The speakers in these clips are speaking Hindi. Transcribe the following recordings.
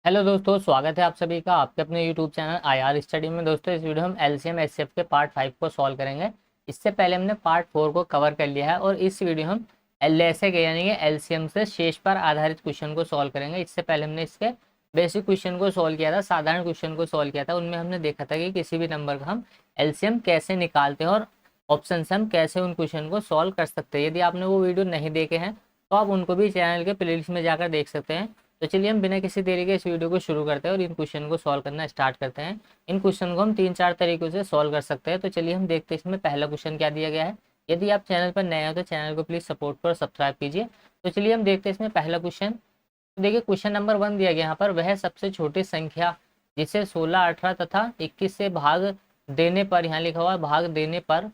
हेलो दोस्तों, स्वागत है आप सभी का आपके अपने यूट्यूब चैनल आईआर स्टडी में। दोस्तों इस वीडियो हम एलसीएम एचसीएफ के पार्ट 5 को सॉल्व करेंगे। इससे पहले हमने पार्ट 4 को कवर कर लिया है और इस वीडियो हम एलएसए के यानी कि एलसीएम से शेष पर आधारित क्वेश्चन को सॉल्व करेंगे। इससे पहले हमने इसके बेसिक क्वेश्चन को सॉल्व किया था, साधारण क्वेश्चन को सॉल्व किया था। उनमें हमने देखा था कि किसी भी नंबर का हम एलसीएम कैसे निकालते हैं और ऑप्शन से हम कैसे उन क्वेश्चन को सॉल्व कर सकते हैं। यदि आपने वो वीडियो नहीं देखे हैं तो आप उनको भी चैनल के प्लेलिस्ट में जाकर देख सकते हैं। तो चलिए हम बिना किसी देरी के इस वीडियो को शुरू करते हैं और इन क्वेश्चन को सॉल्व करना स्टार्ट करते हैं। इन क्वेश्चन को हम 3-4 तरीकों से सॉल्व कर सकते हैं। तो चलिए हम देखते हैं इसमें पहला क्वेश्चन क्या दिया गया है। यदि आप चैनल पर नए हो तो चैनल को प्लीज़ सपोर्ट कर सब्सक्राइब कीजिए। तो चलिए हम देखते हैं इसमें पहला क्वेश्चन। तो देखिए क्वेश्चन नंबर 1 दिया गया यहाँ पर, वह सबसे छोटी संख्या जिसे 16, 18 तथा 21 से भाग देने पर, यहाँ लिखा हुआ है भाग देने पर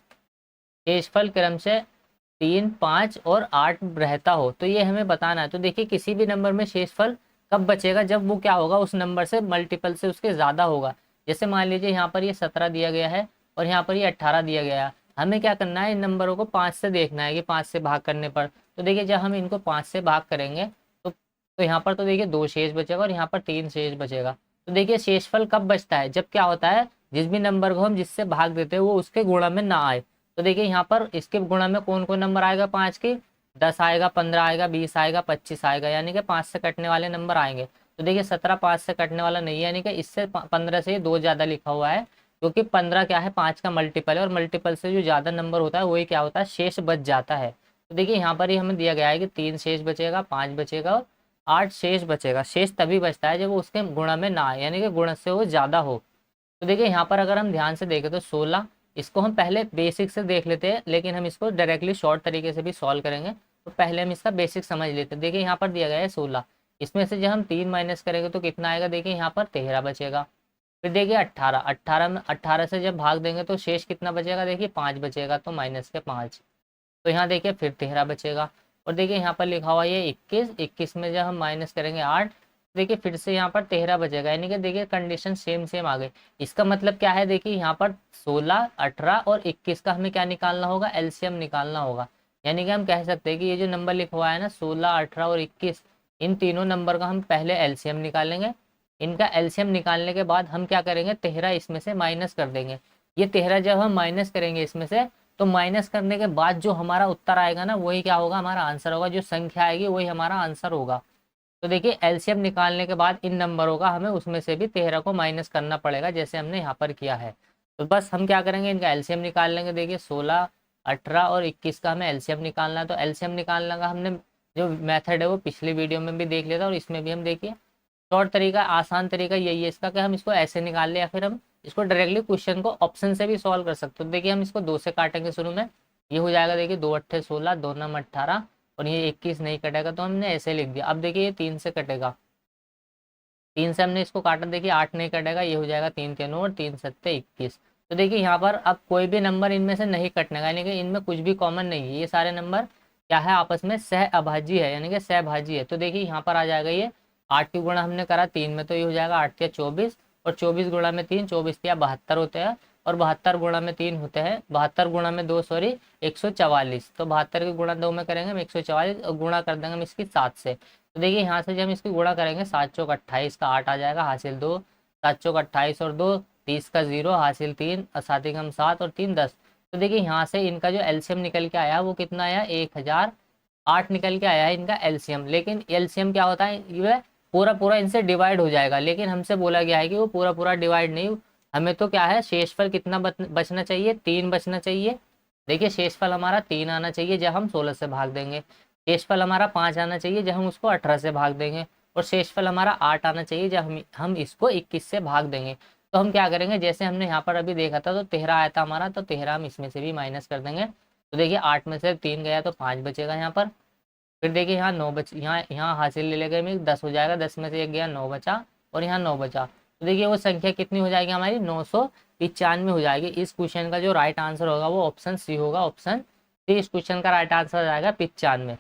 शेषफल क्रम से 3, 5 और 8 रहता हो, तो ये हमें बताना है। तो देखिए किसी भी नंबर में शेषफल कब बचेगा, जब वो क्या होगा उस नंबर से मल्टीपल से उसके ज़्यादा होगा। जैसे मान लीजिए यहाँ पर ये 17 दिया गया है और यहाँ पर ये 18 दिया गया है। हमें क्या करना है, इन नंबरों को 5 से देखना है कि 5 से भाग करने पर। तो देखिए जब हम इनको 5 से भाग करेंगे तो यहाँ पर तो देखिए 2 शेष बचेगा और यहाँ पर 3 शेष बचेगा। तो देखिए शेषफल कब बचता है, जब क्या होता है, जिस भी नंबर को हम जिससे भाग देते हैं वो उसके गुणा में ना आए। तो देखिए यहाँ पर इसके गुणा में कौन कौन नंबर आएगा, 5 के 10 आएगा, 15 आएगा, 20 आएगा, 25 आएगा, यानी कि 5 से कटने वाले नंबर आएंगे। तो देखिए 17 5 से कटने वाला नहीं है, यानी कि इससे 15 से 2 ज़्यादा लिखा हुआ है, क्योंकि 15 क्या है, 5 का मल्टीपल है और मल्टीपल से जो ज़्यादा नंबर होता है वही क्या होता है, शेष बच जाता है। तो देखिए यहाँ पर ही हमें दिया गया है कि 3 शेष बचेगा, 5 बचेगा और 8 शेष बचेगा। शेष तभी बचता है जब वो उसके गुणा में ना आए, यानी कि गुण से वो ज़्यादा हो। तो देखिए यहाँ पर अगर हम ध्यान से देखें तो 16, इसको हम पहले बेसिक से देख लेते हैं, लेकिन हम इसको डायरेक्टली शॉर्ट तरीके से भी सॉल्व करेंगे। तो पहले हम इसका बेसिक समझ लेते हैं। देखिए यहाँ पर दिया गया है 16, इसमें से जब हम 3 माइनस करेंगे तो कितना आएगा, देखिए यहाँ पर 13 बचेगा। फिर देखिए 18, 18 में 18 से जब भाग देंगे तो शेष कितना बचेगा, देखिए 5 बचेगा, तो माइनस के 5। तो यहाँ देखिए फिर 13 बचेगा। और देखिए यहाँ पर लिखा हुआ है 21, 21 में जब हम माइनस करेंगे 8, देखिए फिर से यहाँ पर 13 बचेगा, यानी कि देखिए कंडीशन सेम सेम आ गई। इसका मतलब क्या है, देखिए यहाँ पर 16, 18 और 21 का हमें क्या निकालना होगा, एलसीएम निकालना होगा। यानी कि हम कह सकते हैं कि ये जो नंबर लिखा हुआ है ना 16, 18 और 21, इन तीनों नंबर का हम पहले एलसीएम निकालेंगे। इनका एलसीएम निकालने के बाद हम क्या करेंगे, 13 इसमें से माइनस कर देंगे। ये 13 जब हम माइनस करेंगे इसमें से, तो माइनस करने के बाद जो हमारा उत्तर आएगा ना वही क्या होगा, हमारा आंसर होगा। जो संख्या आएगी वही हमारा आंसर होगा। तो देखिए एलसीएम निकालने के बाद इन नंबरों का हमें उसमें से भी 13 को माइनस करना पड़ेगा, जैसे हमने यहाँ पर किया है। तो बस हम क्या करेंगे, इनका एलसीएम निकाल लेंगे। देखिए 16, 18 और 21 का हमें एलसीएम निकालना है। तो एलसीएम निकालने का हमने जो मेथड है वो पिछली वीडियो में भी देख लिया था और इसमें भी हम देखिए शॉर्ट तरीका, आसान तरीका यही है इसका कि हम इसको ऐसे निकाल ले या फिर हम इसको डायरेक्टली क्वेश्चन को ऑप्शन से भी सॉल्व कर सकते हो। देखिए हम इसको 2 से काटेंगे शुरू में, ये हो जाएगा देखिए 2 अट्ठे 16, 2 नम 18 और ये 21 नहीं कटेगा तो हमने ऐसे लिख दिया। अब देखिए ये 3 से कटेगा, 3 से हमने इसको काटा, देखिए 8 नहीं कटेगा, ये हो जाएगा 3 3 और 3 सत्ते 21। तो देखिए यहाँ पर अब कोई भी नंबर इनमें से नहीं कटने का, यानी कि इनमें कुछ भी कॉमन नहीं है। ये सारे नंबर क्या है, आपस में सह अभाज्य है, यानी कि सहभाजी है। तो देखिए यहाँ पर आ जाएगा ये 8 की गुणा हमने करा 3 में, तो ये हो जाएगा 8 या 24 और 24 गुणा में 3, 24 या 72 होते हैं और 72 गुणा में 3 होते हैं, 72 गुणा में 2 सॉरी 144। तो 72 के गुणा 2 में करेंगे हम 144 और गुणा कर देंगे हम इसकी 7 से। तो देखिए यहाँ से जब हम इसकी गुणा करेंगे 7 चौक 28 का 8 आ जाएगा, हासिल 2, 7 चौक 28 और 2 30 का 0, हासिल 3 और 7 एकम 7 और 3 10। तो देखिए यहाँ से इनका जो एलसीएम निकल के आया वो कितना आया, 1008 निकल के आया है इनका एलसीएम। लेकिन एलसीएम क्या होता है, ये पूरा पूरा इनसे डिवाइड हो जाएगा, लेकिन हमसे बोला गया है कि वो पूरा पूरा डिवाइड नहीं, हमें तो क्या है शेषफल कितना बचना चाहिए, 3 बचना चाहिए। देखिए शेषफल हमारा 3 आना चाहिए जब हम 16 से भाग देंगे, शेषफल हमारा 5 आना चाहिए जब हम उसको 18 से भाग देंगे और शेषफल हमारा 8 आना चाहिए जब हम इसको 21 से भाग देंगे। तो हम क्या करेंगे, जैसे हमने यहाँ पर अभी देखा था तो 13 आया था हमारा, तो 13 हम इसमें से भी माइनस कर देंगे। तो देखिए 8 में से 3 गया तो 5 बचेगा यहाँ पर। फिर देखिए यहाँ 9 बच, यहाँ यहाँ हासिल ले लेंगे में 10 हो जाएगा, 10 में से 1 गया 9 बचा और यहाँ 9 बचा। तो देखिए वो संख्या कितनी हो जाएगी हमारी, 995 हो जाएगी। इस क्वेश्चन का जो राइट आंसर होगा वो ऑप्शन सी होगा, ऑप्शन सी इस क्वेश्चन का राइट आंसर आ जाएगा 95।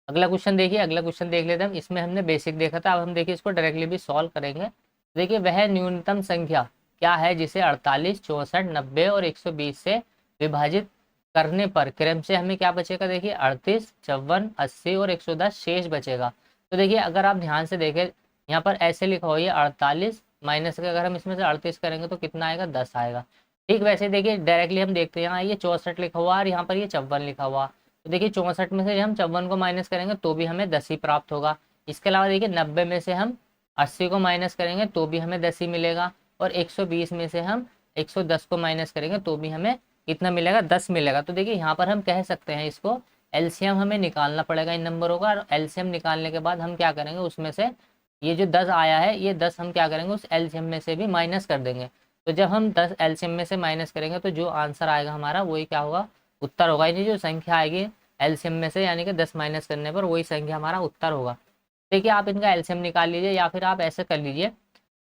अगला क्वेश्चन देखिए, अगला क्वेश्चन देख लेते हैं हम। इसमें हमने बेसिक देखा था, अब हम देखिए इसको डायरेक्टली भी सॉल्व करेंगे। देखिए वह न्यूनतम संख्या क्या है जिसे 48, 64, 90 और 120 से विभाजित करने पर क्रम से हमें क्या बचेगा, देखिए 38, 54, 80 और 110 शेष बचेगा। तो देखिए अगर आप ध्यान से देखें यहाँ पर ऐसे लिखा हुआ है 48 माइनस के अगर हम इसमें से 38 करेंगे तो कितना आएगा, 10 आएगा। ठीक, वैसे देखिए डायरेक्टली हम देखते हैं, यहाँ ये 64 लिखा हुआ और यहाँ पर ये 54 लिखा हुआ। तो देखिए 64 में से हम 54 को माइनस करेंगे तो भी हमें 10 ही प्राप्त होगा। इसके अलावा देखिए 90 में से हम 80 को माइनस करेंगे तो भी हमें 10 ही मिलेगा। और 120 में से हम 110 को माइनस करेंगे तो भी हमें कितना मिलेगा, 10 मिलेगा। तो देखिए यहाँ पर हम कह सकते हैं इसको एलसीएम हमें निकालना पड़ेगा इन नंबरों का, और एलसीएम निकालने के बाद हम क्या करेंगे, उसमें से ये जो 10 आया है ये 10 हम क्या करेंगे, उस एलसीएम में से भी माइनस कर देंगे। तो जब हम 10 एलसीएम में से माइनस करेंगे तो जो आंसर आएगा हमारा वही क्या होगा, उत्तर होगा। यानी जो संख्या आएगी एलसीएम में से, यानी कि 10 माइनस करने पर वही संख्या हमारा उत्तर होगा। देखिए आप इनका एलसीएम निकाल लीजिए, या फिर आप ऐसे कर लीजिए,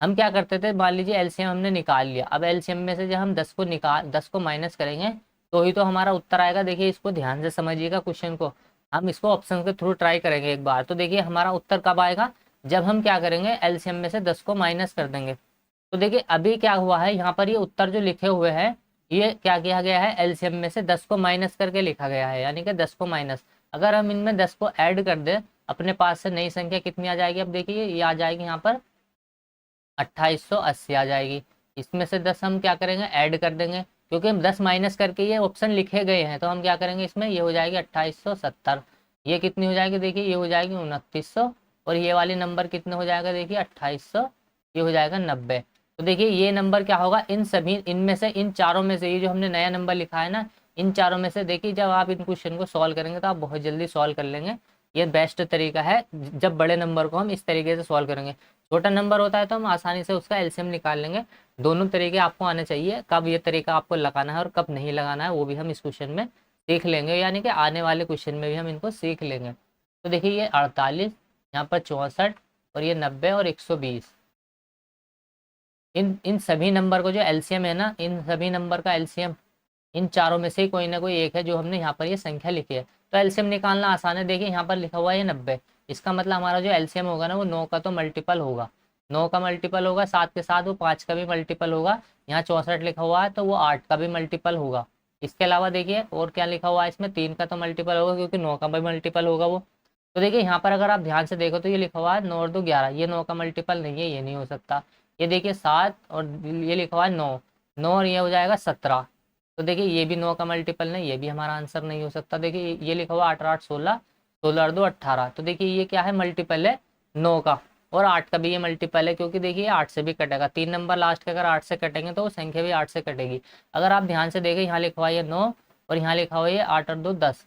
हम क्या करते थे, मान लीजिए एलसीएम हमने निकाल लिया, अब एलसीएम में से जब हम 10 को माइनस करेंगे तो ही तो हमारा उत्तर आएगा। देखिए इसको ध्यान से समझिएगा क्वेश्चन को, हम इसको ऑप्शन के थ्रू ट्राई करेंगे एक बार। तो देखिए हमारा उत्तर कब आएगा, जब हम क्या करेंगे एलसीएम में से 10 को माइनस कर देंगे। तो देखिए अभी क्या हुआ है, यहाँ पर ये उत्तर जो लिखे हुए हैं ये क्या किया गया है, एलसीएम में से 10 को माइनस करके लिखा गया है, यानी कि 10 को माइनस। अगर हम इनमें 10 को ऐड कर दें अपने पास से, नई संख्या कितनी आ जाएगी, अब देखिए ये आ जाएगी यहाँ पर 2880 आ जाएगी। इसमें से 10 हम क्या करेंगे, ऐड कर देंगे, क्योंकि हम 10 माइनस करके ये ऑप्शन लिखे गए हैं। तो हम क्या करेंगे इसमें, ये हो जाएगी 2870, ये कितनी हो जाएगी, देखिए ये हो जाएगी 2900, और ये वाली नंबर कितने हो जाएगा, देखिए 2800, ये हो जाएगा 90। तो देखिए ये नंबर क्या होगा, इन सभी इनमें से, इन चारों में से, ये जो हमने नया नंबर लिखा है ना, इन चारों में से देखिए जब आप इन क्वेश्चन को सॉल्व करेंगे तो आप बहुत जल्दी सॉल्व कर लेंगे। ये बेस्ट तरीका है जब बड़े नंबर को हम इस तरीके से सॉल्व करेंगे। छोटा नंबर होता है तो हम आसानी से उसका एलसीएम निकाल लेंगे। दोनों तरीके आपको आने चाहिए, कब ये तरीका आपको लगाना है और कब नहीं लगाना है वो भी हम इस क्वेश्चन में सीख लेंगे, यानी कि आने वाले क्वेश्चन में भी हम इनको सीख लेंगे। तो देखिए ये 48, यहाँ पर 64, और ये 90 और 120, इन इन सभी नंबर को जो एलसीएम है ना, इन सभी नंबर का एलसीएम इन चारों में से ही कोई ना कोई एक है जो हमने यहाँ पर ये संख्या लिखी है। तो एलसीएम निकालना आसान है। देखिए यहाँ पर लिखा हुआ है 90, इसका मतलब हमारा जो एलसीएम होगा ना वो 9 का तो मल्टीपल होगा, 9 का मल्टीपल होगा, साथ के साथ वो 5 का भी मल्टीपल होगा। यहाँ 64 लिखा हुआ है तो वो 8 का भी मल्टीपल होगा। इसके अलावा देखिए और क्या लिखा हुआ है इसमें, 3 का तो मल्टीपल होगा क्योंकि 9 का भी मल्टीपल होगा वो। तो देखिए यहाँ पर अगर आप ध्यान से देखो तो ये लिखा हुआ है 9 और 2 11, ये 9 का मल्टीपल नहीं है, ये नहीं हो सकता। ये देखिए 7 और ये लिखा हुआ है 9, 9 और ये हो जाएगा 17। तो देखिए ये भी 9 का मल्टीपल नहीं, ये भी हमारा आंसर नहीं हो सकता। देखिए ये लिखा हुआ 8 8 16, 16 और 2 18। तो देखिए ये क्या है, मल्टीपल है 9 का, और 8 का भी ये मल्टीपल है, क्योंकि देखिए 8 से भी कटेगा, 3 नंबर लास्ट के अगर 8 से कटेंगे तो वो संख्या भी 8 से कटेगी। अगर आप ध्यान से देखें यहाँ लिखा हुआ है 9 और यहाँ लिखा हुआ है 8 और 2 10।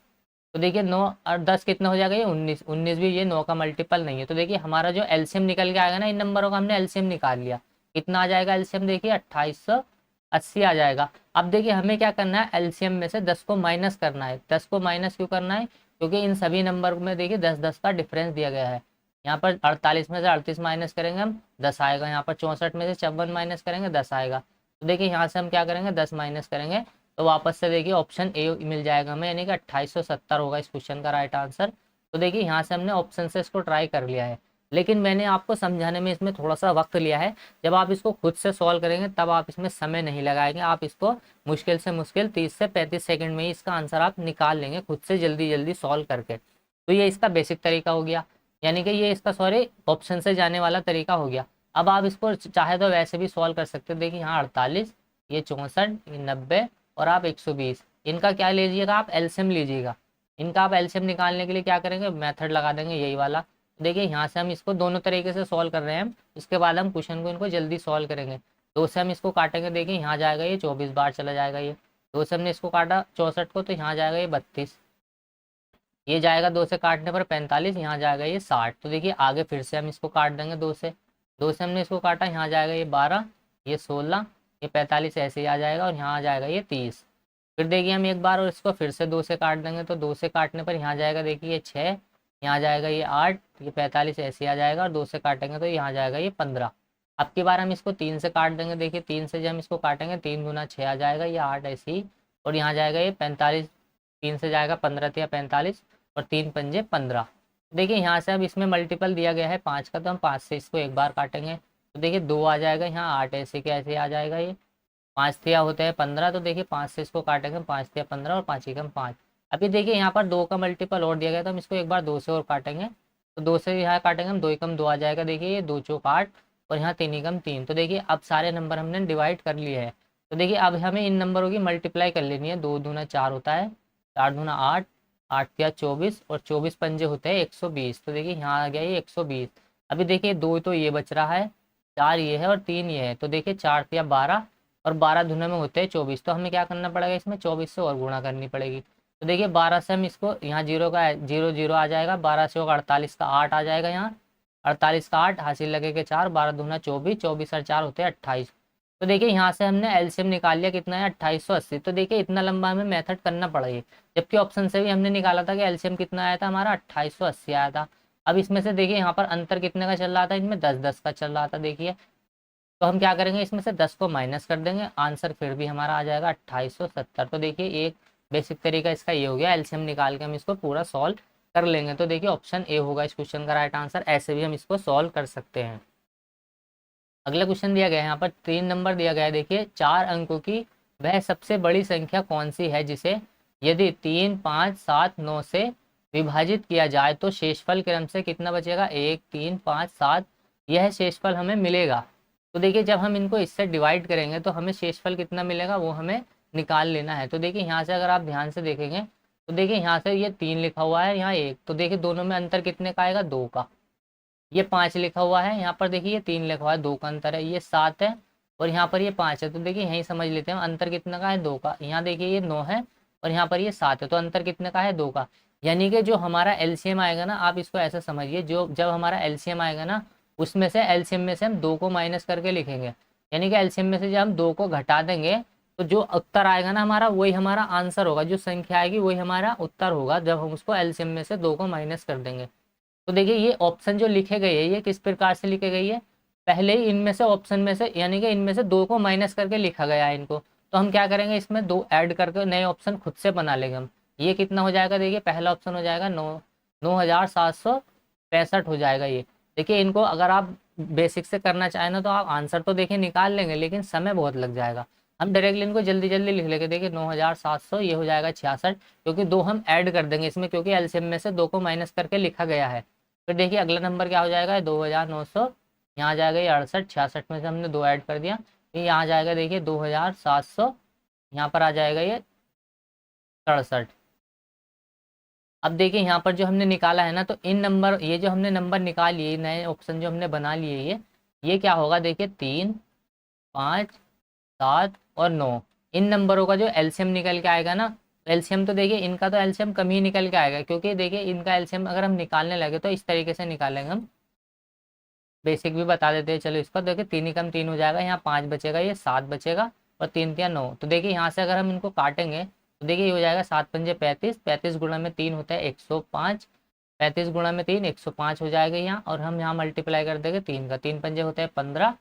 तो देखिए 9 और 10 कितना हो जाएगा, ये 19, 19 भी ये 9 का मल्टीपल नहीं है। तो देखिए हमारा जो एलसीएम निकल के आएगा ना, इन नंबरों का हमने एलसीएम निकाल लिया, कितना आ जाएगा एलसीएम, देखिए 2880 आ जाएगा। अब देखिए हमें क्या करना है, एलसीएम में से 10 को माइनस करना है। 10 को माइनस क्यों करना है, क्योंकि इन सभी नंबर में देखिए 10 10 का डिफरेंस दिया गया है। यहाँ पर 48 में से 38 माइनस करेंगे हम, 10 आएगा। यहाँ पर 64 में से 54 माइनस करेंगे, 10 आएगा। तो देखिए यहाँ से हम क्या करेंगे, 10 माइनस करेंगे तो वापस से देखिए ऑप्शन ए मिल जाएगा हमें, यानी कि 2870 होगा इस क्वेश्चन का राइट आंसर। तो देखिए यहाँ से हमने ऑप्शन से इसको ट्राई कर लिया है, लेकिन मैंने आपको समझाने में इसमें थोड़ा सा वक्त लिया है। जब आप इसको खुद से सॉल्व करेंगे तब आप इसमें समय नहीं लगाएंगे, आप इसको मुश्किल से मुश्किल 30 से 35 सेकंड में ही इसका आंसर आप निकाल लेंगे खुद से, जल्दी जल्दी सॉल्व करके। तो ये इसका बेसिक तरीका हो गया, यानी कि ये इसका सॉरी ऑप्शन से जाने वाला तरीका हो गया। अब आप इसको चाहे तो वैसे भी सॉल्व कर सकते हैं। देखिए यहाँ 48, ये 64, ये 90 और आप 120, इनका क्या लीजिएगा, आप एलसीएम लीजिएगा। इनका आप एलसीएम निकालने के लिए क्या करेंगे, मेथड लगा देंगे यही वाला। देखिए यहाँ से हम इसको दोनों तरीके से सॉल्व कर रहे हैं हम, इसके बाद हम क्वेश्चन को इनको जल्दी सॉल्व करेंगे। 2 से हम इसको काटेंगे, देखिए यहाँ जाएगा ये 24 बार चला जाएगा ये। 2 से हमने इसको काटा 64 को, तो यहाँ जाएगा ये 32, ये जाएगा 2 से काटने पर 45, यहाँ जाएगा ये 60। तो देखिए आगे फिर से हम इसको काट देंगे 2 से, 2 से हमने इसको काटा, यहाँ जाएगा ये 12, ये 16, ये 45 ऐसे ही आ जाएगा, और यहाँ आ जाएगा ये 30। फिर देखिए हम एक बार और इसको फिर से 2 से काट देंगे, तो 2 से काटने पर यहाँ जाएगा देखिए ये 6, यहाँ जाएगा ये 8, ये 45 ऐसे ही आ जाएगा, और 2 से काटेंगे तो यहाँ जाएगा ये 15। अब की बार हम इसको 3 से काट देंगे, देखिए 3 से जब हम इसको काटेंगे 3 गुना 6 आ जाएगा, ये 8 ऐसे ही, और यहाँ जाएगा ये 45, 3 से जाएगा 15 या 45, और 3 पंजे 15। देखिए यहाँ से अब इसमें मल्टीपल दिया गया है 5 का, तो हम 5 से इसको एक बार काटेंगे, तो देखिए 2 आ जाएगा, यहाँ 8 ऐसे के ऐसे आ जाएगा ये। 5 तिया होते हैं 15, तो देखिए 5 से इसको काटेंगे, 5 तिया 15 और 5 एकम 5। अभी देखिए यहाँ पर 2 का मल्टीपल और दिया गया, तो हम इसको एक बार 2 से और काटेंगे, तो 2 से यहाँ काटेंगे हम, 2 एकम 2 आ जाएगा, देखिए ये 2 चौक 8 और यहाँ 3 एकम 3। तो देखिए अब सारे नंबर हमने डिवाइड कर लिए हैं। तो देखिए अब हमें इन नंबरों की मल्टीप्लाई कर लेनी है। 2 दूना 4 होता है, 4 दूना 8, 8 या 24 और 24 पंजे होते हैं 120। तो देखिए यहाँ आ गया ये 120। अभी देखिए 2 तो ये बच रहा है, 4 ये है और 3 ये है। तो देखिए 4 या 12 और 12 दूना में होते हैं 24। तो हमें क्या करना पड़ेगा, इसमें 24 से और गुणा करनी पड़ेगी। तो देखिए 12 से हम इसको, यहाँ जीरो का जीरो जीरो आ जाएगा, 12 से होगा 48 का 8 आ जाएगा, यहाँ 48 का 8 हासिल लगे के 4, 12 दूना 24, 24 और 4 होते हैं 28। तो देखिए यहाँ से हमने एलसीएम निकाल लिया, कितना है 2880। तो देखिए इतना लंबा हमें मेथड करना पड़ेगा, जबकि ऑप्शन से भी हमने निकाला था कि एलसीएम कितना आया था हमारा 2880 आया था। अब इसमें से देखिए यहाँ पर अंतर कितने का चल रहा था, इनमें 10-10 का चल रहा था। देखिए तो हम क्या करेंगे, इसमें से 10 को माइनस कर देंगे, आंसर फिर भी हमारा आ जाएगा 2870। तो देखिए एक बेसिक तरीका इसका ये हो गया, एलसीएम निकाल के हम इसको पूरा सॉल्व कर लेंगे। तो देखिए ऑप्शन ए होगा इस क्वेश्चन का राइट आंसर। ऐसे भी हम इसको सॉल्व कर सकते हैं। अगला क्वेश्चन दिया गया है, यहाँ पर 3 नंबर दिया गया है। देखिए 4 अंकों की वह सबसे बड़ी संख्या कौन सी है जिसे यदि 3, 5, 7, 9 से विभाजित किया जाए तो शेषफल क्रम से कितना बचेगा, 1, 3, 5, 7, यह शेषफल हमें मिलेगा। तो देखिए जब हम इनको इससे डिवाइड करेंगे तो हमें शेषफल कितना मिलेगा वो हमें निकाल लेना है। तो देखिए यहाँ से अगर आप ध्यान से देखेंगे तो देखिए यहाँ से ये 3 लिखा हुआ है, यहाँ 1, तो देखिए दोनों में अंतर कितने का आएगा, 2 का। ये 5 लिखा हुआ है, यहाँ पर देखिए ये 3 लिखा हुआ है, 2 का अंतर है। ये 7 है और यहाँ पर ये 5 है। तो देखिए यहीं समझ लेते हैं अंतर कितना का है, 2 का। यहाँ देखिए ये 9 है और यहाँ पर ये 7 है, तो अंतर कितने का है, 2 का। यानी कि जो हमारा एलसीएम आएगा ना, आप इसको ऐसा समझिए, जो जब हमारा एलसीएम आएगा ना, उसमें से एलसीएम में से हम 2 को माइनस करके लिखेंगे। यानी कि एलसीएम में से जब हम 2 को घटा देंगे तो जो उत्तर आएगा ना हमारा, वही हमारा आंसर होगा। जो संख्या आएगी वही हमारा उत्तर होगा जब हम उसको एलसीएम में से 2 को माइनस कर देंगे। तो देखिए ये ऑप्शन जो लिखे गए हैं ये किस प्रकार से लिखे गई है, पहले ही इनमें से ऑप्शन में से, यानी कि इनमें से 2 को माइनस करके लिखा गया है इनको। तो हम क्या करेंगे, इसमें 2 ऐड करके नए ऑप्शन खुद से बना लेंगे हम। ये कितना हो जाएगा, देखिए पहला ऑप्शन हो जाएगा 9765 हो जाएगा ये। देखिए इनको अगर आप बेसिक से करना चाहें ना तो आप आंसर तो देखिए निकाल लेंगे, लेकिन समय बहुत लग जाएगा। हम डायरेक्टली इनको जल्दी जल्दी लिख लेंगे। देखिए 9700 ये हो जाएगा 66, क्योंकि 2 हम ऐड कर देंगे इसमें, क्योंकि एलसीएम में से 2 को माइनस करके लिखा गया है। फिर देखिए अगला नंबर क्या हो जाएगा, 2900, यहाँ जाएगा ये 68, 66 में से हमने 2 ऐड कर दिया, ये यहाँ जाएगा देखिए 2700, यहाँ पर आ जाएगा ये 67। अब देखिए यहाँ पर जो हमने निकाला है ना, तो इन नंबर, ये जो हमने नंबर निकाल लिए, नए ऑप्शन जो हमने बना लिए, ये क्या होगा, देखिए 3, 5, 7 और 9, इन नंबरों का जो एलसीएम निकल के आएगा ना, एलसीएम तो देखिए इनका तो एलसीएम कम ही निकल के आएगा, क्योंकि देखिए इनका एलसीएम अगर हम निकालने लगे तो इस तरीके से निकालेंगे हम। बेसिक भी बता देते हैं चलो इसका। देखिए 3 ही कम 3 हो जाएगा, यहाँ 5 बचेगा, ये 7 बचेगा और 3 या 9। तो देखिए यहाँ से अगर हम इनको काटेंगे तो देखिए ये हो जाएगा 7 पंजे 35, 35 गुणा में 3 होता है 105, 35 गुणा में 3 105 हो जाएगा यहाँ। और हम यहाँ मल्टीप्लाई कर देंगे 3 का, 3 पंजे होते हैं 15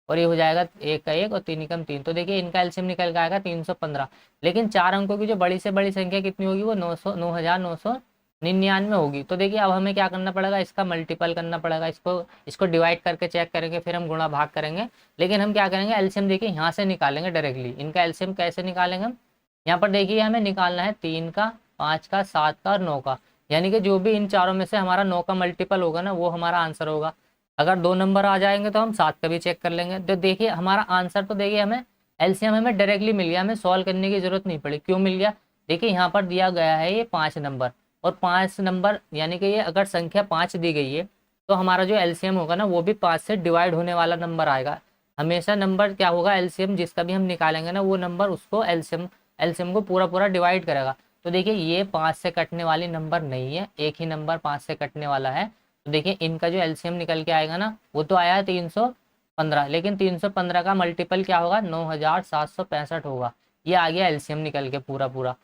और ये हो जाएगा 1 का 1 और 3 एकम 3। तो देखिए इनका एलसीएम निकल के आएगा 315। लेकिन 4 अंकों की जो बड़ी से बड़ी संख्या कितनी होगी, वो 9999 होगी। तो देखिए अब हमें क्या करना पड़ेगा, इसका मल्टीपल करना पड़ेगा, इसको डिवाइड करके चेक करेंगे, फिर हम गुणा भाग करेंगे। लेकिन हम क्या करेंगे, एलसीएम देखिए यहाँ से निकालेंगे डायरेक्टली। इनका एलसीएम कैसे निकालेंगे हम, यहाँ पर देखिए हमें निकालना है 3 का, 5 का, 7 का और 9 का। यानी कि जो भी इन चारों में से हमारा 9 का मल्टीपल होगा ना, वो हमारा आंसर होगा। अगर 2 नंबर आ जाएंगे तो हम 7 का भी चेक कर लेंगे। तो देखिए हमारा आंसर तो देखिए हमें एलसीएम हमें डायरेक्टली मिल गया, हमें सॉल्व करने की जरूरत नहीं पड़ी। क्यों मिल गया, देखिए यहाँ पर दिया गया है ये 5 नंबर, और 5 नंबर यानी कि ये अगर संख्या 5 दी गई है तो हमारा जो एलसीएम होगा ना, वो भी 5 से डिवाइड होने वाला नंबर आएगा। हमेशा नंबर क्या होगा, एलसीएम जिसका भी हम निकालेंगे ना, वो नंबर उसको एलसीएम को पूरा पूरा डिवाइड करेगा। तो देखिए ये 5 से कटने वाली नंबर नहीं है, एक ही नंबर 5 से कटने वाला है। तो देखिए इनका जो एलसीएम निकल के आएगा ना, वो तो आया है 315, लेकिन 315 का मल्टीपल क्या होगा, 9765 होगा। ये आ गया एलसीएम निकल के पूरा पूरा,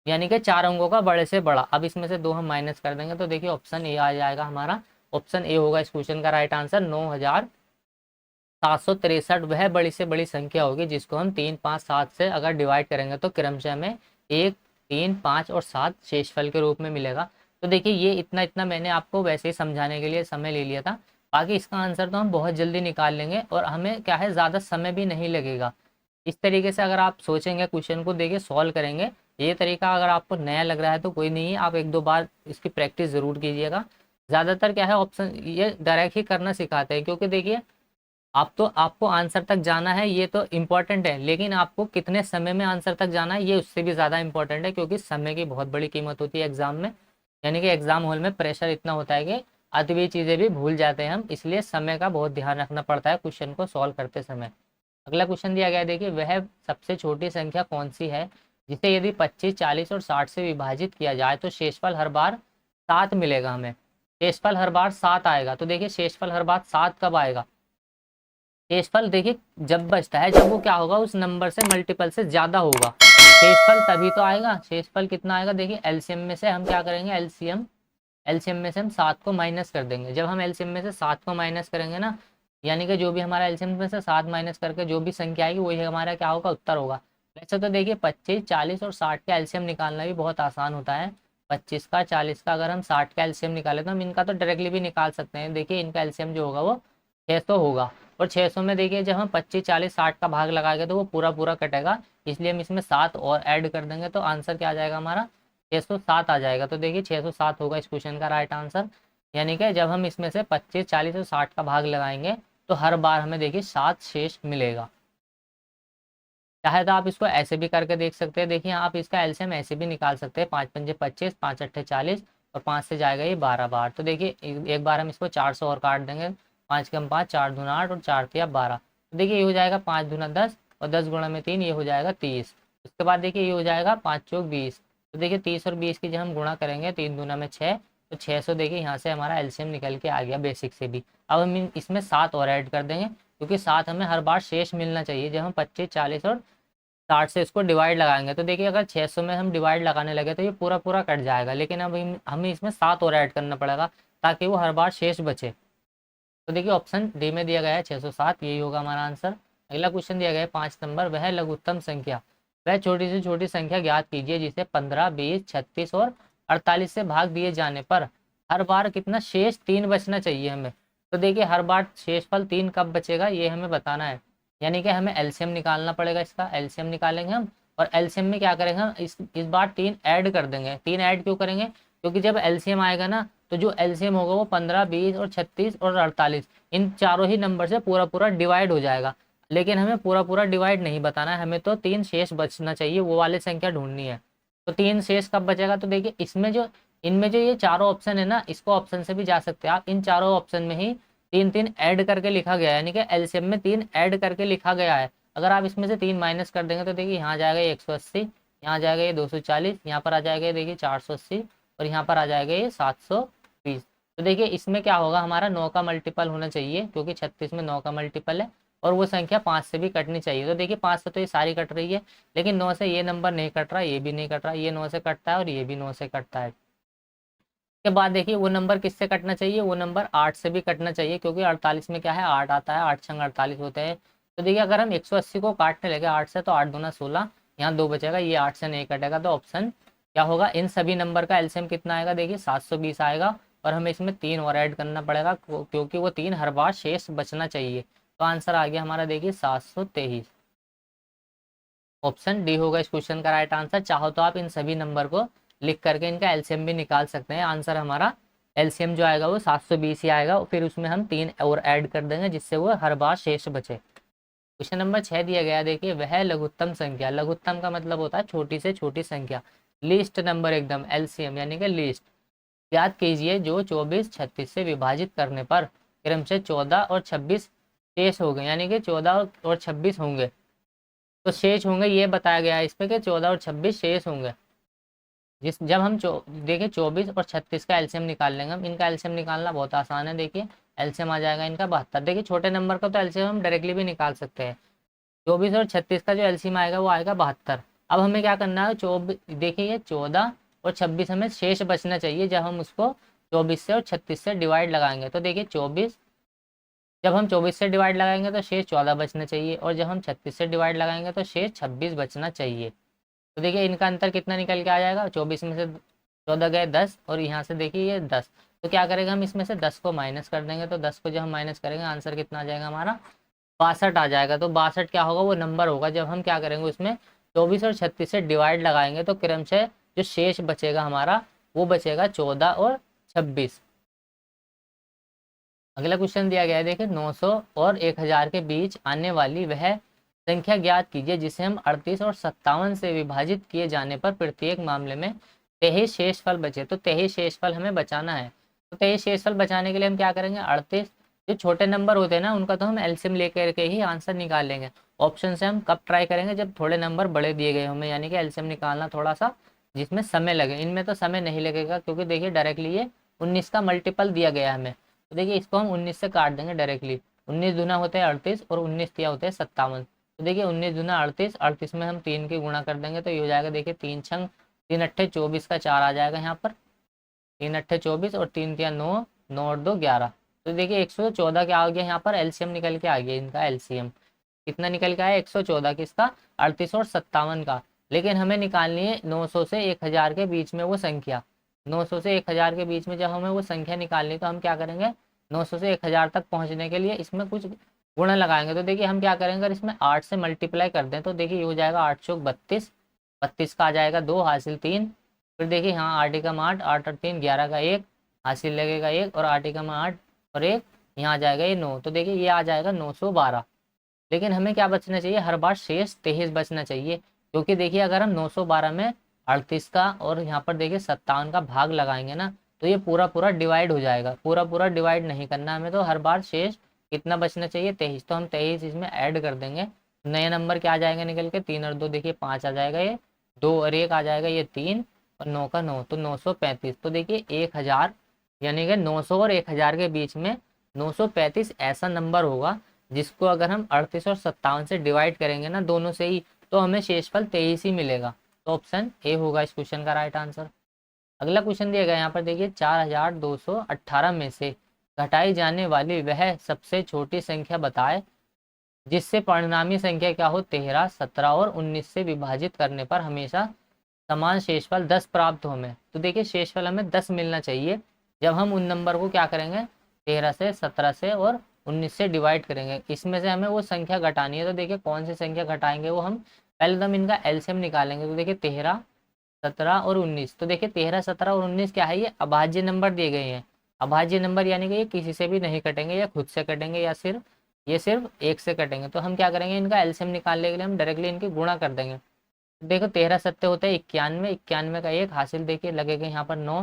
यानी कि 4 अंकों का बड़े से बड़ा। अब इसमें से 2 हम माइनस कर देंगे तो देखिए ऑप्शन ए आ जाएगा हमारा। ऑप्शन ए होगा इस क्वेश्चन का राइट आंसर। 9763 वह बड़ी से बड़ी संख्या होगी जिसको हम 3, 5, 7 से अगर डिवाइड करेंगे तो क्रमशः हमें 1, 3, 5 और 7 शेषफल के रूप में मिलेगा। तो देखिए ये इतना इतना मैंने आपको वैसे ही समझाने के लिए समय ले लिया था, बाकी इसका आंसर तो हम बहुत जल्दी निकाल लेंगे और हमें क्या है, ज़्यादा समय भी नहीं लगेगा। इस तरीके से अगर आप सोचेंगे, क्वेश्चन को देखिए सॉल्व करेंगे, ये तरीका अगर आपको नया लग रहा है तो कोई नहीं है, आप 1-2 बार इसकी प्रैक्टिस ज़रूर कीजिएगा। ज़्यादातर क्या है ऑप्शन ये डायरेक्ट ही करना सिखाते हैं, क्योंकि देखिए आप तो आपको आंसर तक जाना है ये तो इम्पोर्टेंट है, लेकिन आपको कितने समय में आंसर तक जाना है ये उससे भी ज़्यादा इम्पोर्टेंट है, क्योंकि समय की बहुत बड़ी कीमत होती है एग्जाम में। यानी कि एग्जाम हॉल में प्रेशर इतना होता है कि आधी चीज़ें भी भूल जाते हैं हम, इसलिए समय का बहुत ध्यान रखना पड़ता है क्वेश्चन को सॉल्व करते समय। अगला क्वेश्चन दिया गया है, देखिए वह सबसे छोटी संख्या कौन सी है जिसे यदि 25, 40 और 60 से विभाजित किया जाए तो शेषफल हर बार 7 मिलेगा हमें। शेषफल हर बार 7 आएगा, तो देखिए शेषफल हर बार 7 कब आएगा? शेषफल देखिए जब बचता है जब वो क्या होगा उस नंबर से मल्टीपल से ज्यादा होगा, शेषफल तभी तो आएगा। शेषफल कितना आएगा? देखिए एलसीएम में से हम क्या करेंगे, एलसीएम एलसीएम में से हम 7 को माइनस कर देंगे। जब हम एलसीएम में से 7 को माइनस करेंगे ना, यानी कि जो भी हमारा एलसीएम में से 7 माइनस करके जो भी संख्या आएगी वही हमारा क्या होगा, उत्तर होगा। वैसे तो देखिए 25, 40 और 60 का एलसीएम निकालना भी बहुत आसान होता है। 25 का, 40 का, अगर हम 60 का एलसीएम निकाले तो हम इनका तो डायरेक्टली भी निकाल सकते हैं। देखिए इनका एलसीएम जो होगा वो 600 होगा, और 600 में देखिए जब हम 25, 40, 60 का भाग लगाएंगे तो वो पूरा पूरा कटेगा, इसलिए हम इसमें 7 और ऐड कर देंगे तो आंसर क्या आ जाएगा हमारा, 607 आ जाएगा। तो देखिए 607 होगा इस क्वेश्चन का राइट आंसर। यानी कि जब हम इसमें से 25, 40 और 60 का भाग लगाएंगे तो हर बार हमें देखिए 7 शेष मिलेगा। चाहे तो आप इसको ऐसे भी करके देख सकते हैं, देखिए आप इसका एलसीएम ऐसे भी निकाल सकते हैं, 5 पंजे 25, 5 अट्ठे 40 और 5 से जाएगा ये 12 बार। तो देखिए एक बार हम इसको 400 और काट देंगे, 5 कम 5, 4 दूना 8 और 4 तिया 12। तो देखिए ये हो जाएगा 5 दूना 10 और 10 गुणा में 3 ये हो जाएगा 30। उसके बाद देखिए ये हो जाएगा 5 चौक 20। तो देखिए 30 और 20 की जब हम गुणा करेंगे 3 दूना में 6, तो 600 देखिए यहाँ से हमारा एलसीएम निकल के आ गया बेसिक से भी। अब हम इसमें 7 और ऐड कर देंगे, क्योंकि 7 हमें हर बार शेष मिलना चाहिए। जब हम 25, 40 और 60 से इसको डिवाइड लगाएंगे तो देखिए अगर 600 में हम डिवाइड लगाने लगे तो ये पूरा पूरा कट जाएगा, लेकिन अब हमें इसमें 7 और ऐड करना पड़ेगा ताकि वो हर बार शेष बचे। तो देखिए ऑप्शन डी में दिया गया है 607, यही होगा हमारा आंसर। अगला क्वेश्चन दिया गया है 5 नंबर, वह लघुत्तम संख्या, वह छोटी से छोटी संख्या ज्ञात कीजिए जिसे 15, 20, 36 और 48 से भाग दिए जाने पर हर बार कितना शेष 3 बचना चाहिए हमें। तो देखिए हर बार शेषफल 3 कब बचेगा ये हमें बताना है, यानी कि हमें एलसीएम निकालना पड़ेगा। इसका एलसीएम निकालेंगे हम, और एलसीएम में क्या करेंगे हम इस बार 3 ऐड कर देंगे। 3 ऐड क्यों करेंगे? क्योंकि जब एलसीएम आएगा ना तो जो एलसीएम होगा वो 15, 20 और 36 और 48 इन चारों ही नंबर से पूरा पूरा डिवाइड हो जाएगा। लेकिन हमें पूरा पूरा डिवाइड नहीं बताना है, हमें तो 3 शेष बचना चाहिए, वो वाली संख्या ढूंढनी है। तो 3 शेष कब बचेगा? तो देखिए इसमें जो इनमें जो ये चारों ऑप्शन है ना, इसको ऑप्शन से भी जा सकते हैं आप। इन चारों ऑप्शन में ही 3 3 ऐड करके लिखा गया है, यानी कि एलसीएम में 3 ऐड करके लिखा गया है। अगर आप इसमें से 3 माइनस कर देंगे तो देखिए यहाँ जाएगा ये 180, यहाँ जाएगा ये 240, यहाँ पर आ जाएगा ये देखिए 480 और यहाँ पर आ जाएगा ये 720। तो देखिए इसमें क्या होगा, हमारा 9 का मल्टीपल होना चाहिए, क्योंकि 36 में 9 का मल्टीपल है, और वो संख्या 5 से भी कटनी चाहिए। तो देखिए 5 से तो ये सारी कट रही है, लेकिन 9 से ये नंबर नहीं कट रहा, ये भी नहीं कट रहा, ये 9 से कटता है और ये भी 9 से कटता है। के बाद देखिए वो नंबर किससे कटना चाहिए, वो नंबर 8 से भी कटना चाहिए, क्योंकि 48 में क्या है 8 आता है, 8 छंग 48 होते हैं। तो देखिए अगर हम 180 को काटने लगे 8 से तो 8 दूना 16, यहाँ 2 बचेगा, ये 8 से नहीं कटेगा। तो ऑप्शन क्या होगा, इन सभी नंबर का एलसीएम कितना आएगा, देखिए 720 आएगा, और हमें इसमें 3 और ऐड करना पड़ेगा क्योंकि वो 3 हर बार शेष बचना चाहिए। तो आंसर आ गया हमारा देखिए 723। ऑप्शन डी होगा इस क्वेश्चन का राइट आंसर। चाहो तो आप इन सभी नंबर को लिख करके इनका एलसीएम भी निकाल सकते हैं। आंसर हमारा एलसीएम जो आएगा वो 720 ही आएगा, फिर उसमें हम 3 और ऐड कर देंगे जिससे वो हर बार शेष बचे। क्वेश्चन नंबर 6 दिया गया, देखिए वह लघुत्तम संख्या, लघुत्तम का मतलब होता है छोटी से छोटी संख्या, लीस्ट नंबर एकदम, एलसीएम यानी कि लीस्ट, याद कीजिए जो 24, 36 से विभाजित करने पर क्रमशः 14 और 26 शेष हो गए, यानी कि 14 और 26 होंगे। तो शेष होंगे ये बताया गया है इसमें कि 14 और 26 शेष होंगे। जब हम देखिए 24 और 36 का एलसीएम निकाल लेंगे हम, इनका एलसीएम निकालना बहुत आसान है। देखिए एलसीएम आ जाएगा इनका 72। देखिए छोटे नंबर का तो एलसीएम हम डायरेक्टली भी निकाल सकते हैं। 24 और 36 का जो एलसीएम आएगा वो आएगा 72। अब हमें क्या करना है, 24 देखिए ये 14 और 26 हमें शेष बचना चाहिए जब हम उसको 24 से और 36 से डिवाइड लगाएंगे। तो देखिए 24 जब हम 24 से डिवाइड लगाएंगे तो शेष 14 बचना चाहिए, और जब हम 36 से डिवाइड लगाएंगे तो शेष 26 बचना चाहिए। तो देखिए इनका अंतर कितना निकल के आ जाएगा, 24 में से 14 गए 10, और यहाँ से देखिए ये 10। तो क्या करेगा, हम इसमें से 10 को माइनस कर देंगे। तो 10 को जब हम माइनस करेंगे आंसर कितना आ जाएगा हमारा 62 आ जाएगा। तो 62 क्या होगा, वो नंबर होगा जब हम क्या करेंगे उसमें 24 और 36 से डिवाइड लगाएंगे तो क्रमशः जो शेष बचेगा हमारा वो बचेगा 14 और 26। अगला क्वेश्चन दिया गया है, देखिए 900 और 1000 के बीच आने वाली वह संख्या ज्ञात कीजिए जिसे हम 38 और 57 से विभाजित किए जाने पर प्रत्येक मामले में 23 शेषफल बचे। तो 23 शेषफल हमें बचाना है। तो 23 शेषफल बचाने के लिए हम क्या करेंगे, 38 जो छोटे नंबर होते हैं ना उनका तो हम एलसीएम लेकर के ही आंसर निकाल लेंगे। ऑप्शन से हम कब ट्राई करेंगे, जब थोड़े नंबर बड़े दिए गए हमें, यानी कि एलसीएम निकालना थोड़ा सा जिसमें समय लगे। इनमें तो समय नहीं लगेगा क्योंकि देखिए डायरेक्टली ये 19 का मल्टीपल दिया गया है हमें। तो देखिए इसको हम 19 से काट देंगे डायरेक्टली। 19 दूना होते हैं 38 और 19 दिया होते हैं 57। तो देखिए 19 दूना 38, 38 में हम 3 की गुणा कर देंगे तो ये हो जाएगा, देखिए 3 छंग 3 अट्ठे 24 का 4 आ जाएगा यहाँ पर। 3 अट्ठे 24 और 3 तिया 9, 9 और 2 11। तो देखिए 114 क्या आ गया यहाँ पर, एलसीएम निकल के आ गया इनका। एलसीएम कितना निकल के आया, 114 किसका, 38 और 57 का। लेकिन हमें निकालनी है 900 से 1000 के बीच में वो संख्या। 900 से 1000 के बीच में जब हमें वो संख्या निकालनी है तो हम क्या करेंगे, 900 से 1000 तक पहुंचने के लिए इसमें कुछ गुणा लगाएंगे। तो देखिए हम क्या करेंगे, अगर इसमें 8 से मल्टीप्लाई कर दें तो देखिए ये हो जाएगा 8 चौक 32, 32 का आ जाएगा 2 हासिल 3। फिर देखिए यहाँ 8 एकम 8, 8 और 3 11 का 1 हासिल लगेगा 1, और 8 एकम 8 और 1 यहाँ आ जाएगा ये 9। तो देखिए ये आ जाएगा 912। लेकिन हमें क्या बचना चाहिए, हर बार शेष 23 बचना चाहिए। क्योंकि देखिए अगर हम 912 में 38 का और यहाँ पर देखिए 57 का भाग लगाएंगे ना तो ये पूरा पूरा डिवाइड हो जाएगा। पूरा पूरा डिवाइड नहीं करना हमें, तो हर बार शेष कितना बचना चाहिए, 23। तो हम 23 इसमें ऐड कर देंगे। नया नंबर क्या आ जाएगा निकल के, 3 और 2 देखिए 5 आ जाएगा, ये 2 और 1 आ जाएगा ये 3, और 9 का 9 तो 935। तो देखिए 1000 यानी कि 900 और 1000 के बीच में 935 ऐसा नंबर होगा जिसको अगर हम 38 और 57 से डिवाइड करेंगे ना दोनों से ही, तो हमें शेषफल 23 ही मिलेगा। तो ऑप्शन ए होगा इस क्वेश्चन का राइट आंसर। अगला क्वेश्चन दिया गया यहाँ पर देखिए, 4218 में से घटाई जाने वाली वह सबसे छोटी संख्या बताए जिससे परिणामी संख्या क्या हो, 13, 17 और 19 से विभाजित करने पर हमेशा समान शेषफल 10 प्राप्त हो हमें। तो देखिए शेषफल हमें 10 मिलना चाहिए जब हम उन नंबर को क्या करेंगे, 13 से, 17 से और 19 से डिवाइड करेंगे। इसमें से हमें वो संख्या घटानी है। तो देखिए कौन सी संख्या घटाएंगे, वो हम पहले तो हम इनका एलसीएम निकालेंगे। तो देखिए 13, 17 और 19। तो देखिए 13, 17 और 19 क्या है, ये अभाज्य नंबर दिए गए हैं। अभाज्य नंबर यानी कि ये किसी से भी नहीं कटेंगे, या खुद से कटेंगे, या सिर्फ ये सिर्फ एक से कटेंगे। तो हम क्या करेंगे, इनका एलसीएम निकालने के लिए हम डायरेक्टली इनकी गुणा कर देंगे। देखो 13 सत्ते होते हैं 91, 91 का 1 हासिल देखिए लगेगा यहाँ पर 9,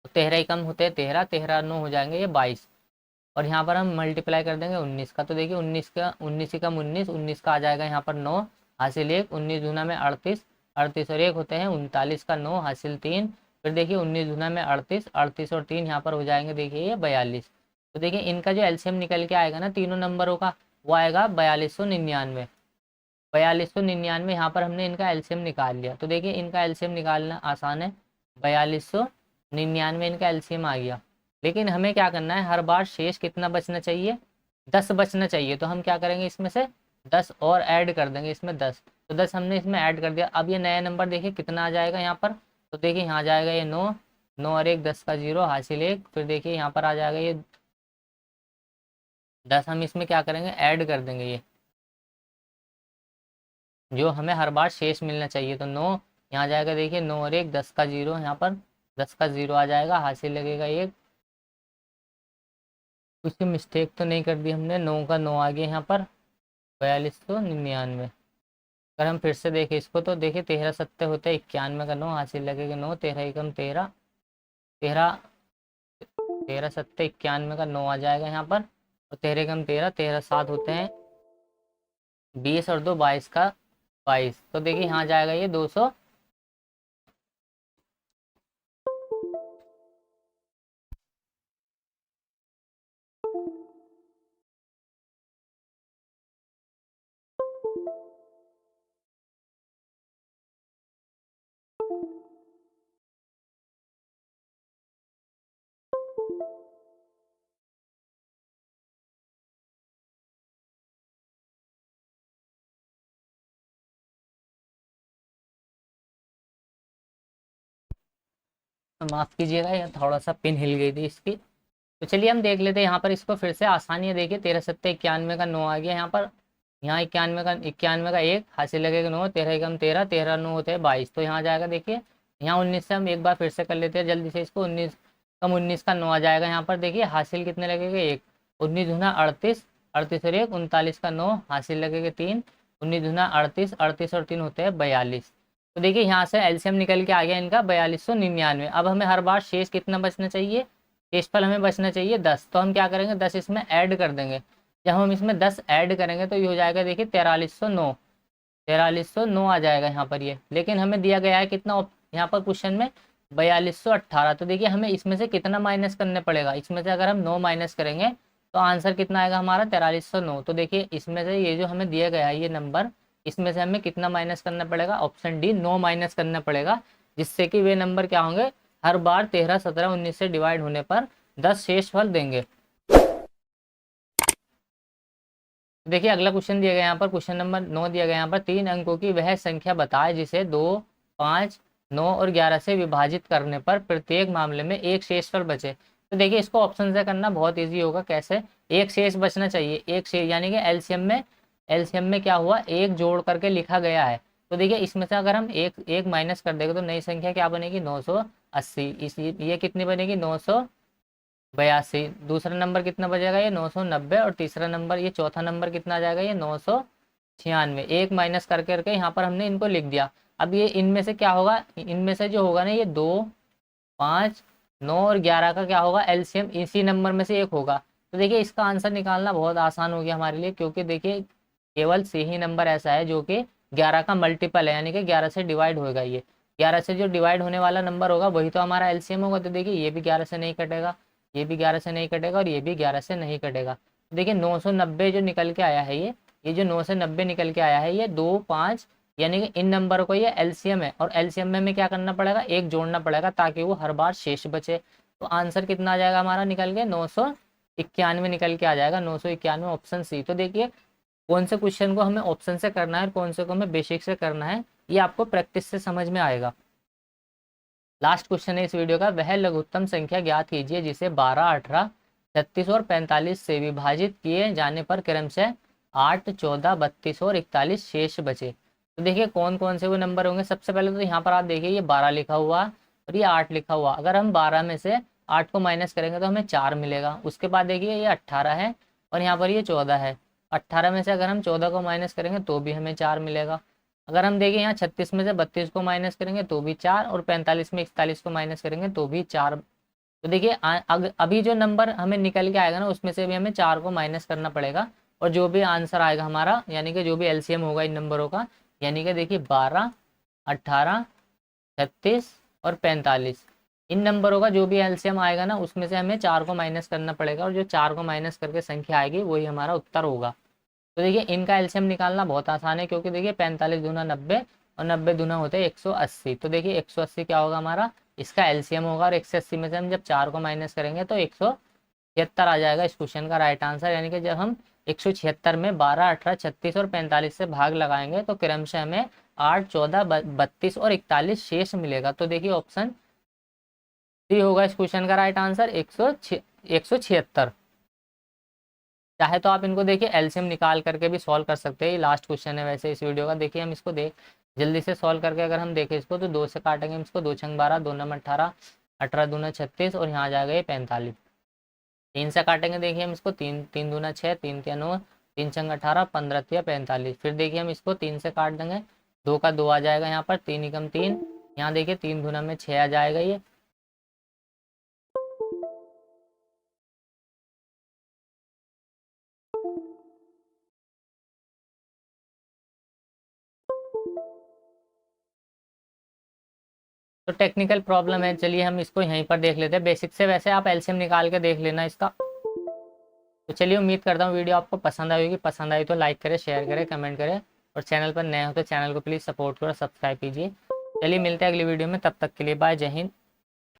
13 ही कम होते हैं 13, 13 9 हो जाएंगे ये 22, और यहाँ पर हम मल्टीप्लाई कर देंगे 19 का। तो देखिए 19 का 19 ही कम 19, 19 का आ जाएगा यहाँ पर 9 हासिल 1, 19 दूना में 38, 38 और 1 होते हैं 39 का 9 हासिल 3। फिर देखिए 19 दूना में 38, 38 और 3 यहाँ पर हो जाएंगे देखिए ये 42। तो देखिए इनका जो एलसीएम निकल के आएगा ना तीनों नंबरों का, वो आएगा 4299। 4299 यहाँ पर हमने इनका एलसीएम निकाल लिया। तो देखिए इनका एलसीएम निकालना आसान है, 4299 इनका एलसीएम आ गया। लेकिन हमें क्या करना है, हर बार शेष कितना बचना चाहिए, 10 बचना चाहिए। तो हम क्या करेंगे, इसमें से 10 और ऐड कर देंगे इसमें 10। तो 10 हमने इसमें ऐड कर दिया। अब ये नया नंबर देखिए कितना आ जाएगा यहाँ पर। तो देखिए यहाँ आ जाएगा ये 9, 9 और 1 10 का 0 हासिल 1। फिर देखिए यहाँ पर आ जाएगा ये 10, हम इसमें क्या करेंगे, ऐड कर देंगे ये जो हमें हर बार शेष मिलना चाहिए। तो 9 यहाँ जाएगा देखिए 9 और 1 10 का 0, यहाँ पर 10 का 0 आ जाएगा हासिल लगेगा 1। कुछ मिस्टेक तो नहीं कर दी हमने, 9 का 9 आ गया यहाँ पर 4299। अगर हम फिर से देखें इसको तो देखिए 13 सत्ते होते हैं 91 का 9 हासिल लगेगा 9, 13 एकम 13, 13 13 सत्ते 91 का 9 आ जाएगा यहाँ पर, और 13 एकम 13, 13 7 होते हैं 20 और 2 22 का 22। तो देखिए यहाँ जाएगा ये 200। माफ कीजिएगा ये थोड़ा सा पिन हिल गई थी इसकी। तो चलिए हम देख लेते हैं यहाँ पर इसको फिर से, आसानी है। देखिए 13 सत्ते 91 का 9 आ गया यहाँ पर, यहाँ 91 का 1 हासिल लगेगा 9, 13 एकम 13, 13 9 होते हैं 22। तो यहाँ जाएगा देखिए, यहाँ 19 से हम एक बार फिर से कर लेते हैं जल्दी से इसको। 19 कम 19 का 9 आ जाएगा। यहाँ पर देखिए हासिल कितने लगेंगे 1, 19 दूना 38, 38 और 1 39 का 9, हासिल लगेगा 3, 19 दूना 38, 38 और 3 होते हैं 42। तो देखिए यहाँ से एलसीएम निकल के आ गया इनका 4299। अब हमें हर बार शेष कितना बचना चाहिए, शेषफल हमें बचना चाहिए 10। तो हम क्या करेंगे 10 इसमें ऐड कर देंगे। जब हम इसमें 10 ऐड करेंगे तो ये हो जाएगा देखिए 4309, 4309 आ जाएगा यहाँ पर ये। लेकिन हमें दिया गया है कितना यहाँ पर क्वेश्चन में 4218। तो देखिए हमें इसमें से कितना माइनस करने पड़ेगा, इसमें से अगर हम 9 माइनस करेंगे तो आंसर कितना आएगा हमारा 4309। तो देखिए इसमें से ये जो हमें दिया गया है ये नंबर, इसमें से हमें कितना माइनस करना पड़ेगा, ऑप्शन डी 9 माइनस करना पड़ेगा, जिससे कि वे नंबर क्या होंगे हर बार 13, 17, 19 से डिवाइड होने पर 10 शेषफल देंगे। देखिए अगला क्वेश्चन दिया गया यहाँ पर, क्वेश्चन नंबर 9 दिया गया यहाँ पर, 3 अंकों की वह संख्या बताए जिसे 2, 5, 9 और 11 से विभाजित करने पर प्रत्येक मामले में एक शेषफल बचे। तो देखिए इसको ऑप्शन से करना बहुत इजी होगा। कैसे, एक शेष बचना चाहिए, एक शेष यानी कि एलसीएम में क्या हुआ, एक जोड़ करके लिखा गया है। तो देखिए इसमें से अगर हम एक माइनस कर देंगे तो नई संख्या क्या बनेगी 980। इस ये कितनी बनेगी 982। दूसरा नंबर कितना बचेगा ये 990, और तीसरा नंबर ये चौथा नंबर कितना आ जाएगा ये 996। एक माइनस कर करके यहाँ पर हमने इनको लिख दिया। अब ये इनमें से क्या होगा, इनमें से जो होगा ना ये 2, 5, 9 और 11 का क्या होगा एलसीएम इसी नंबर में से एक होगा। तो देखिए इसका आंसर निकालना बहुत आसान हो गया हमारे लिए, क्योंकि देखिए केवल से ही नंबर ऐसा है जो कि 11 का मल्टीपल है, यानी कि 11 से डिवाइड होगा। ये 11 से जो डिवाइड होने वाला नंबर होगा वही तो हमारा एलसीएम होगा। तो देखिए ये भी 11 से नहीं कटेगा, ये भी 11 से नहीं कटेगा, और ये भी 11 से नहीं कटेगा। तो देखिए 990 जो निकल के आया है ये जो 9 से 90 निकल के आया है ये 2, 5 यानी कि इन नंबर को ये एलसीएम है, और एलसीएम में हमें क्या करना पड़ेगा, एक जोड़ना पड़ेगा ताकि वो हर बार शेष बचे। तो आंसर कितना आ जाएगा हमारा निकल के 991 निकल के आ जाएगा, 991 ऑप्शन सी। तो देखिए कौन से क्वेश्चन को हमें ऑप्शन से करना है और कौन से को हमें बेसिक से करना है, ये आपको प्रैक्टिस से समझ में आएगा। लास्ट क्वेश्चन है इस वीडियो का, वह लघुत्तम संख्या ज्ञात कीजिए जिसे 12, 18, 36 और 45 से विभाजित किए जाने पर क्रमशः 8, 14, 32 और 41 शेष बचे। तो देखिए कौन कौन से वो नंबर होंगे। सबसे पहले तो यहाँ पर आप देखिए ये 12 लिखा हुआ और ये 8 लिखा हुआ। अगर हम 12 में से 8 को माइनस करेंगे तो हमें 4 मिलेगा। उसके बाद देखिए ये 18 है और यहाँ पर ये 14 है। 18 में से अगर हम 14 को माइनस करेंगे तो भी हमें 4 मिलेगा। अगर हम देखें यहाँ 36 में से 32 को माइनस करेंगे तो भी 4, और 45 में 41 को माइनस करेंगे तो भी 4। तो देखिए अभी जो नंबर हमें निकल के आएगा ना उसमें से भी हमें 4 को माइनस करना पड़ेगा, और जो भी आंसर आएगा हमारा यानी कि जो भी एलसीएम होगा इन नंबरों का, यानी कि देखिए 12, 18, 36 और 45, इन नंबरों का जो भी एलसीएम आएगा ना उसमें से हमें 4 को माइनस करना पड़ेगा, और जो 4 को माइनस करके संख्या आएगी वही हमारा उत्तर होगा। तो देखिए इनका एलसीएम निकालना बहुत आसान है, क्योंकि देखिए 45 दूना 90 और 90 दूना होते हैं 180। तो देखिए 180 क्या होगा हमारा, इसका एलसीएम होगा, और 180 में से हम जब 4 को माइनस करेंगे तो 176 आ जाएगा इस क्वेश्चन का राइट आंसर। यानी कि जब हम 176 में 12, 18, 36 और 45 से भाग लगाएंगे तो क्रमशः हमें 8, 14, 32 और 41 शेष मिलेगा। तो देखिए ऑप्शन सी होगा इस क्वेश्चन का राइट आंसर 176। चाहे तो आप इनको देखिए एलसीएम निकाल करके भी सॉल्व कर सकते हैं। ये लास्ट क्वेश्चन है वैसे इस वीडियो का। देखिए हम इसको जल्दी से सॉल्व करके अगर हम देखें इसको तो 2 से काटेंगे इसको, 2 छंग 12, 2 नम 18, 18 दूना 36 और यहाँ आ जाएगा ये 45। 3 से काटेंगे देखिए हम इसको, 3 3 दूना 6, 3 तिया 9, 3 छंग 18, 15 तिया 45। फिर देखिए हम इसको 3 से काट देंगे, 2 का 2 आ जाएगा यहाँ पर, 3 एकम 3, यहाँ देखिए 3 दूना में 6 आ जाएगा ये। तो टेक्निकल प्रॉब्लम है, चलिए हम इसको यहीं पर देख लेते हैं बेसिक से। वैसे आप एलसीएम निकाल के देख लेना इसका। तो चलिए उम्मीद करता हूँ वीडियो आपको पसंद आई होगी। पसंद आई तो लाइक करें, शेयर करें, कमेंट करें, और चैनल पर नए हो तो चैनल को प्लीज़ सपोर्ट करो, सब्सक्राइब कीजिए। चलिए मिलते हैं अगली वीडियो में, तब तक के लिए बाय, जय हिंद।